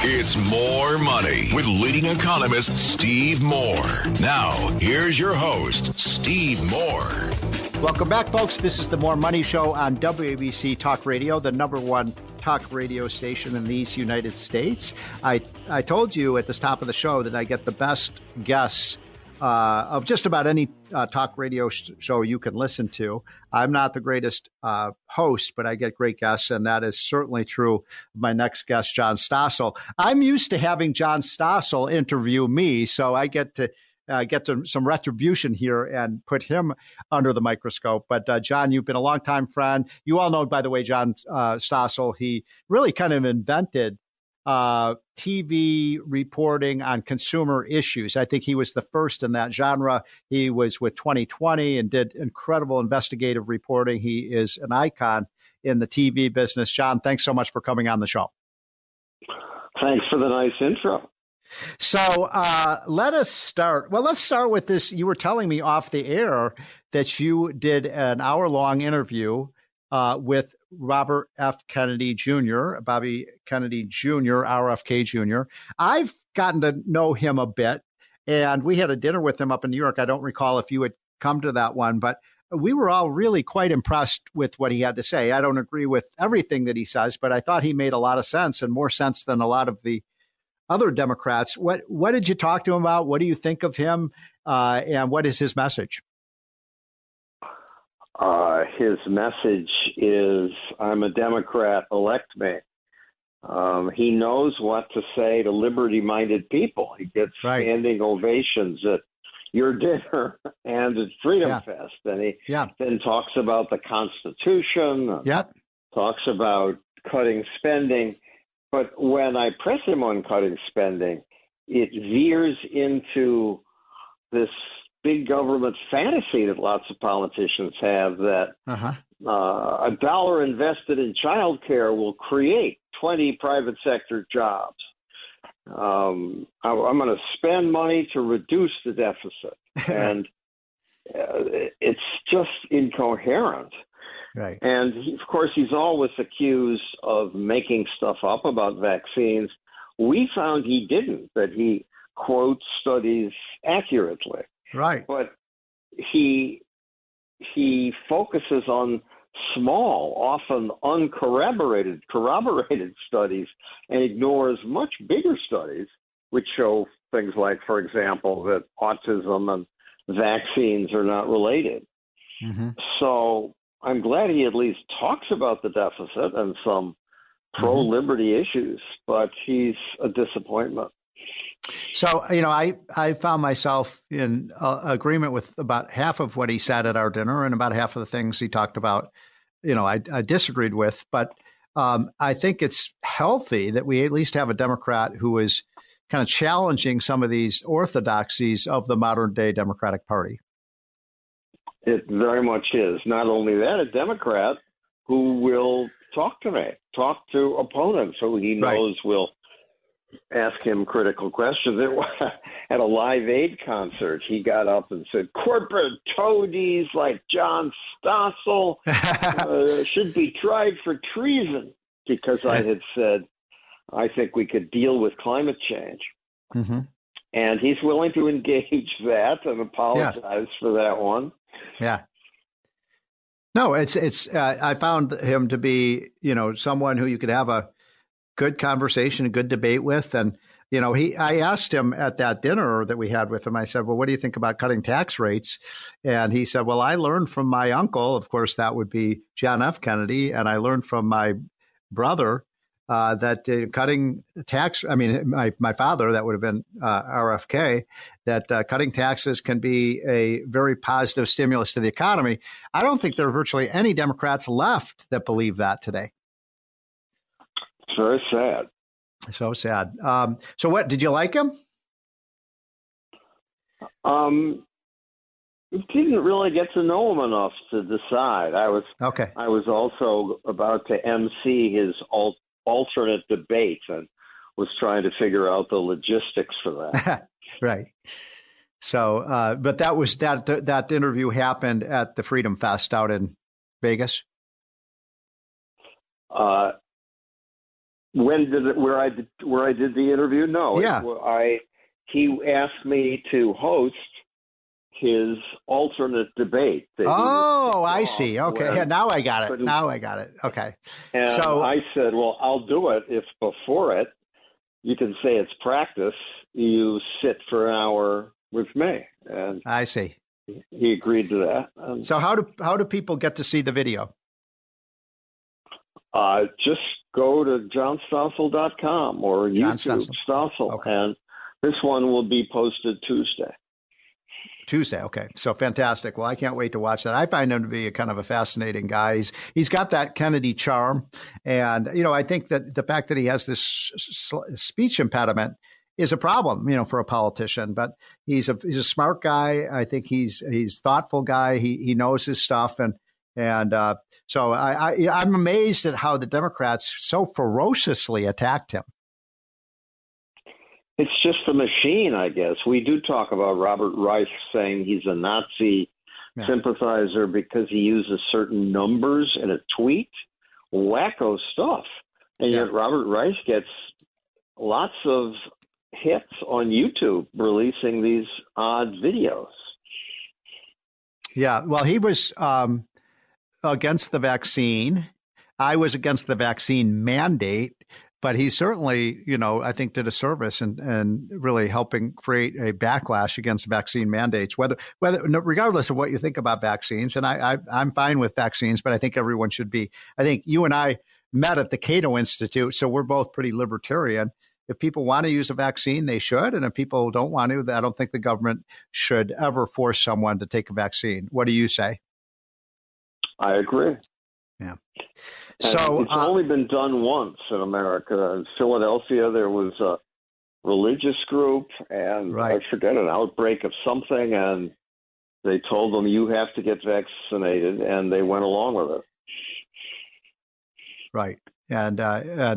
It's More Money with leading economist Steve Moore. Now, here's your host, Steve Moore. Welcome back, folks. This is the More Money Show on WABC Talk Radio, the number one talk radio station in these United States. I told you at the top of the show that I get the best guests of just about any talk radio show you can listen to. I'm not the greatest host, but I get great guests, and that is certainly true of my next guest, John Stossel. I'm used to having John Stossel interview me, so I get to some retribution here and put him under the microscope. But John, you've been a longtime friend. You all know, by the way, John Stossel, he really kind of invented TV reporting on consumer issues. I think he was the first in that genre. He was with 2020 and did incredible investigative reporting. He is an icon in the TV business. John, thanks so much for coming on the show. Thanks for the nice intro. So let us start. Well, let's start with this. You were telling me off the air that you did an hour-long interview with Robert F. Kennedy Jr., Bobby Kennedy Jr., RFK Jr. I've gotten to know him a bit, and we had a dinner with him up in New York. I don't recall if you had come to that one, but we were all really quite impressed with what he had to say. I don't agree with everything that he says, but I thought he made a lot of sense, and more sense than a lot of the other Democrats. What did you talk to him about? What do you think of him? And what is his message? His message is, I'm a Democrat, elect me. He knows what to say to liberty-minded people. He gets standing ovations at your dinner and at Freedom Fest. And he then talks about the Constitution, talks about cutting spending. But when I press him on cutting spending, it veers into this big government fantasy that lots of politicians have that a dollar invested in childcare will create 20 private sector jobs. I'm going to spend money to reduce the deficit. And it's just incoherent. Right. And of course, he's always accused of making stuff up about vaccines. We found he didn't, that he quotes studies accurately. Right. But he focuses on small, often uncorroborated studies and ignores much bigger studies which show things like, for example, that autism and vaccines are not related. Mm-hmm. So I'm glad he at least talks about the deficit and some pro-liberty issues, but he's a disappointment. So, I found myself in agreement with about half of what he said at our dinner and about half of the things he talked about, I disagreed with. But I think it's healthy that we at least have a Democrat who is kind of challenging some of these orthodoxies of the modern day Democratic Party. It very much is. Not only that, a Democrat who will talk to opponents who he knows will ask him critical questions. At a Live Aid concert, he got up and said, corporate toadies like John Stossel should be tried for treason, because I had said, I think we could deal with climate change. Mm-hmm. And he's willing to engage that and apologize for that one. Yeah. No, it's I found him to be, someone who you could have a good conversation, a good debate with. And, I asked him at that dinner that we had with him, I said, well, what do you think about cutting tax rates? And he said, well, I learned from my uncle, of course, that would be John F. Kennedy. And I learned from my brother that cutting tax, my father, that would have been RFK, that cutting taxes can be a very positive stimulus to the economy. I don't think there are virtually any Democrats left that believe that today. It's very sad. So sad. So what, did you like him? Didn't really get to know him enough to decide. I was also about to MC his alternate debate and was trying to figure out the logistics for that. Right. So, but that interview happened at the Freedom Fest out in Vegas. When did it, where I did the interview? No. Yeah. He asked me to host his alternate debate. Oh, I see. Okay. Yeah, now I got it. Now I got it. Okay. And so I said, well, I'll do it if before it, you can say it's practice. You sit for an hour with me. And I see. He agreed to that. So how do people get to see the video? Just go to johnstossel.com or YouTube, Stossel. Okay. And this one will be posted Tuesday. Okay. So fantastic. Well, I can't wait to watch that. I find him to be a kind of a fascinating guy. He's got that Kennedy charm. And, I think that the fact that he has this speech impediment is a problem, for a politician, but he's a smart guy. I think he's thoughtful guy. He knows his stuff. And so I'm amazed at how the Democrats so ferociously attacked him. It's just a machine, I guess. We do talk about Robert Reich saying he's a Nazi sympathizer because he uses certain numbers in a tweet. Wacko stuff. And yet Robert Reich gets lots of hits on YouTube releasing these odd videos. Yeah, well, he was against the vaccine. I was against the vaccine mandate. But he certainly, I think did a service and really helping create a backlash against vaccine mandates, whether regardless of what you think about vaccines. And I'm fine with vaccines, but I think everyone should be. I think you and I met at the Cato Institute, so we're both pretty libertarian. If people want to use a vaccine, they should. And if people don't want to, I don't think the government should ever force someone to take a vaccine. What do you say? I agree. Yeah. And so it's only been done once in America. In Philadelphia, there was a religious group, and I forget, an outbreak of something, and they told them, you have to get vaccinated, and they went along with it. Right. And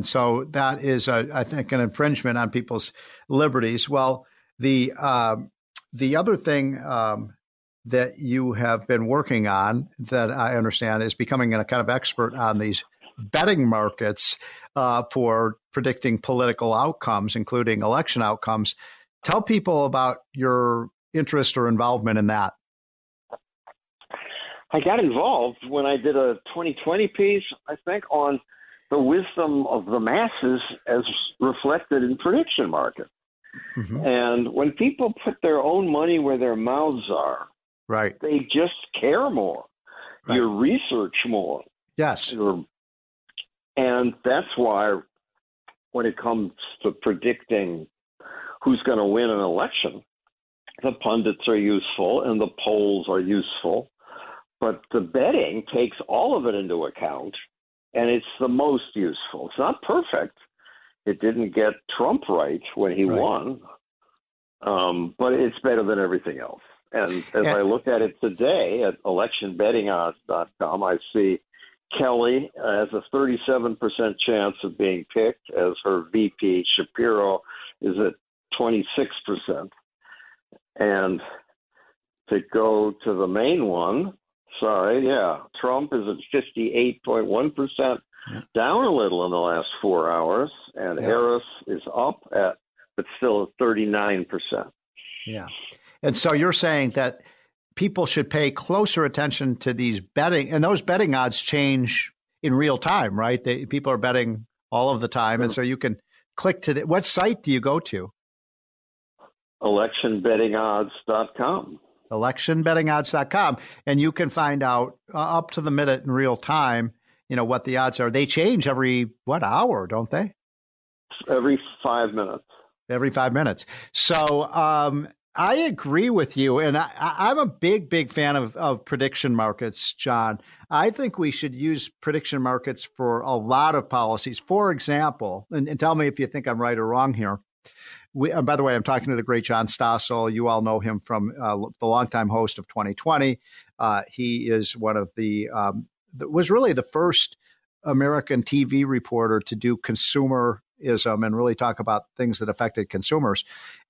so that is, I think, an infringement on people's liberties. Well, the other thing that you have been working on that I understand is becoming a kind of expert on these betting markets for predicting political outcomes, including election outcomes. Tell people about your interest or involvement in that. I got involved when I did a 2020 piece, I think, on the wisdom of the masses as reflected in prediction markets. Mm-hmm. And when people put their own money where their mouths are, they just care more. You research more. Yes. And that's why when it comes to predicting who's going to win an election, the pundits are useful and the polls are useful. But the betting takes all of it into account, and it's the most useful. It's not perfect. It didn't get Trump right when he won, but it's better than everything else. And as I look at it today at electionbettingodds.com, I see Kelly has a 37% chance of being picked, as her VP Shapiro is at 26%. And to go to the main one, Trump is at 58.1%, down a little in the last 4 hours, and Harris is up but still at 39%. Yeah. And so you're saying that people should pay closer attention to these betting, and those betting odds change in real time, right? People are betting all of the time. And so you can click to what site do you go to? Electionbettingodds.com. Electionbettingodds.com. And you can find out up to the minute in real time, what the odds are. They change every, hour, don't they? Every 5 minutes. Every 5 minutes. So, I agree with you, and I'm a big fan of prediction markets, John. I think we should use prediction markets for a lot of policies. For example, and tell me if you think I'm right or wrong here. By the way, I'm talking to the great John Stossel. You all know him from the longtime host of 2020. He is one of was really the first American TV reporter to do consumerism and really talk about things that affected consumers.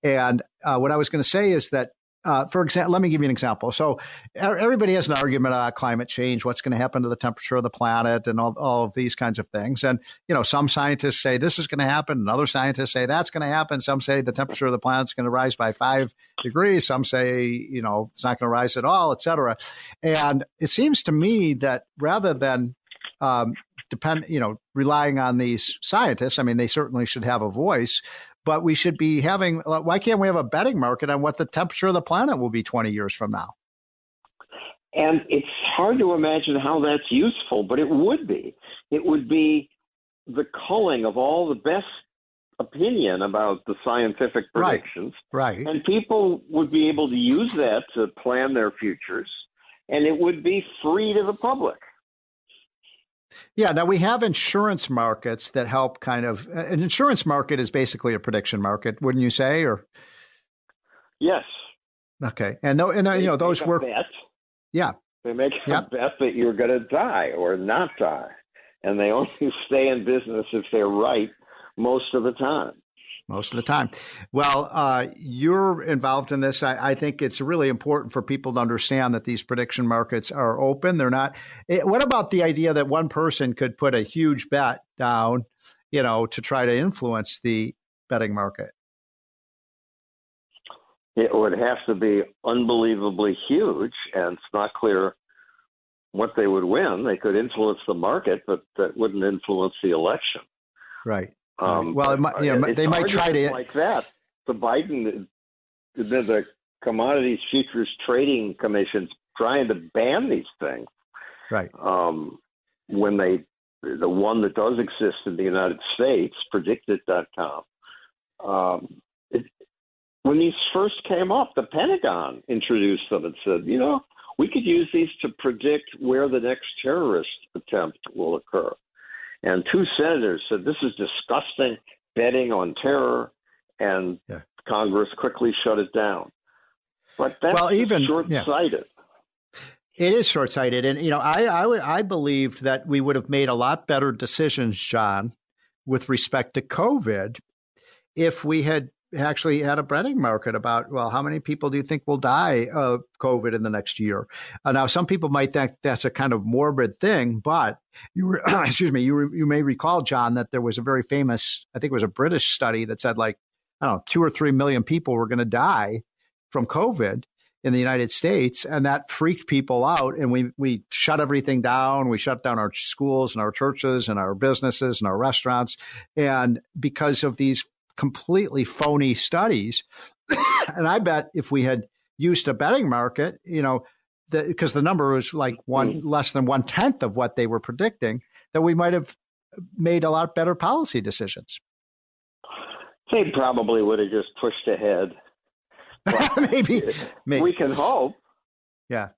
And what I was going to say is that for example, let me give you an example. So everybody has an argument about climate change, what's going to happen to the temperature of the planet and all of these kinds of things. And, some scientists say this is going to happen and other scientists say that's going to happen. Some say the temperature of the planet's going to rise by 5 degrees. Some say, it's not going to rise at all, et cetera. And it seems to me that rather than relying on these scientists, I mean, they certainly should have a voice, but we should be why can't we have a betting market on what the temperature of the planet will be 20 years from now? And it's hard to imagine how that's useful, but it would be. It would be the culling of all the best opinion about the scientific predictions. Right. And people would be able to use that to plan their futures, and it would be free to the public. Yeah. Now we have insurance markets that help an insurance market is basically a prediction market, wouldn't you say? Or yes. Okay. And those work. Yeah. They make a bet that you're going to die or not die, and they only stay in business if they're right most of the time. Most of the time. Well, you're involved in this. I think it's really important for people to understand that these prediction markets are open. They're not. What about the idea that one person could put a huge bet down, to try to influence the betting market? It would have to be unbelievably huge, and it's not clear what they would win. They could influence the market, but that wouldn't influence the election. Right. Well, they might try to like that. The Commodities Futures Trading Commission's trying to ban these things. Right. When the one that does exist in the United States, Predictit.com, when these first came up, the Pentagon introduced them and said, we could use these to predict where the next terrorist attempt will occur. And 2 senators said, this is disgusting betting on terror, and Congress quickly shut it down. But that's short-sighted. It is short-sighted. And, I believed that we would have made a lot better decisions, John, with respect to COVID if we had actually had a betting market about, how many people do you think will die of COVID in the next year? Now, some people might think that's a kind of morbid thing, but you may recall, John, that there was a very famous, I think it was a British study that said 2 or 3 million people were going to die from COVID in the United States. And that freaked people out. And we shut everything down. We shut down our schools and our churches and our businesses and our restaurants. And because of these completely phony studies. And I bet if we had used a betting market, because the number was less than 1/10 of what they were predicting, that we might have made a lot better policy decisions. They probably would have just pushed ahead. Maybe. We can hope. Yeah.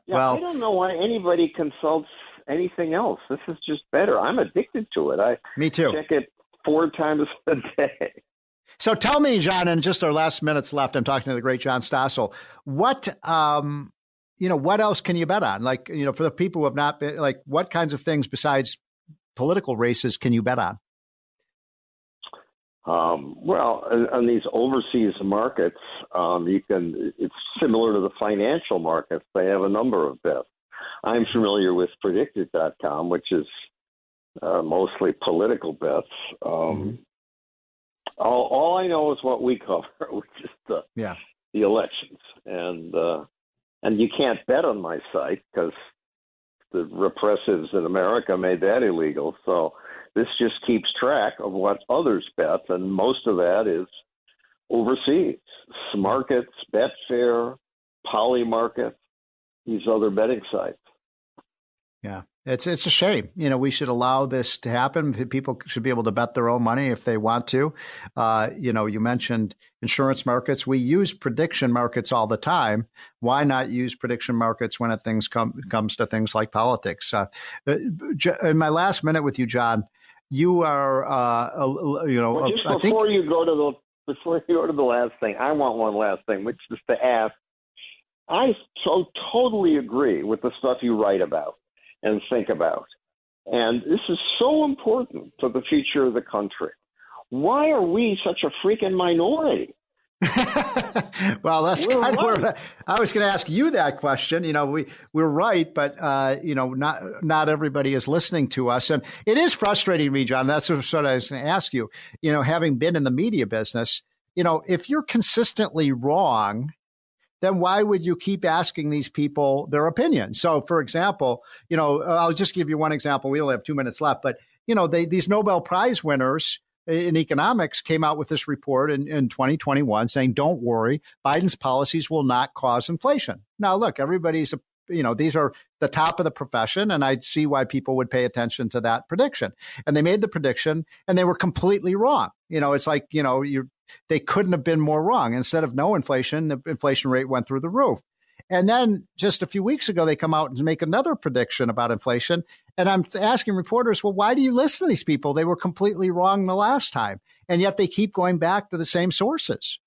Well, I don't know why anybody consults anything else. This is just better. I'm addicted to it. Me too. Check it 4 times a day. So tell me, John, in just our last minutes left, I'm talking to the great John Stossel. What, what else can you bet on? For the people who have not been, what kinds of things besides political races can you bet on? On these overseas markets, it's similar to the financial markets. They have a number of bets. I'm familiar with Predictit.com, which is mostly political bets. All I know is what we cover, which is the elections, and you can't bet on my site because the repressives in America made that illegal. So this just keeps track of what others bet, and most of that is overseas. Smarkets, Betfair, Polymarket, these other betting sites. Yeah. It's a shame. We should allow this to happen. People should be able to bet their own money if they want to. You mentioned insurance markets. We use prediction markets all the time. Why not use prediction markets when comes to things like politics? In my last minute with you, John, you are, before you go to the last thing, I want one last thing, which is to ask. I so totally agree with the stuff you write about and think about. And this is so important for the future of the country. Why are we such a freaking minority Well, that's kind of where I was going to ask you that question. We're right, but not everybody is listening to us, and it is frustrating me, John. That's what I was going to ask you. Having been in the media business, if you're consistently wrong, then why would you keep asking these people their opinion? So, for example, I'll just give you one example. We only have 2 minutes left, but these Nobel Prize winners in economics came out with this report in 2021 saying, don't worry, Biden's policies will not cause inflation. Now, look, everybody's, these are the top of the profession, and I'd see why people would pay attention to that prediction. And they made the prediction, and they were completely wrong. It's like, they couldn't have been more wrong. Instead of no inflation, the inflation rate went through the roof. And then just a few weeks ago, they come out and make another prediction about inflation. And I'm asking reporters, well, why do you listen to these people? They were completely wrong the last time. And yet they keep going back to the same sources.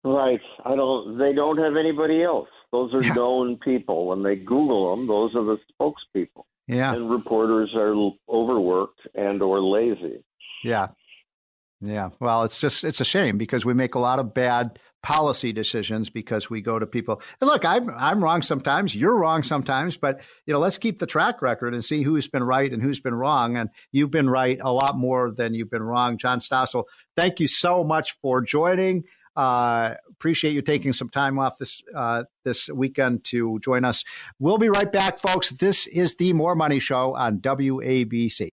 Right. They don't have anybody else. Those are known people. When they Google them, those are the spokespeople. Yeah. And reporters are overworked and or lazy. Yeah. Yeah. Well, it's a shame because we make a lot of bad policy decisions because we go to people. And look, I'm wrong sometimes. You're wrong sometimes. But, let's keep the track record and see who's been right and who's been wrong. And you've been right a lot more than you've been wrong. John Stossel, thank you so much for joining. Appreciate you taking some time off this weekend to join us. We'll be right back, folks. This is the More Money Show on WABC.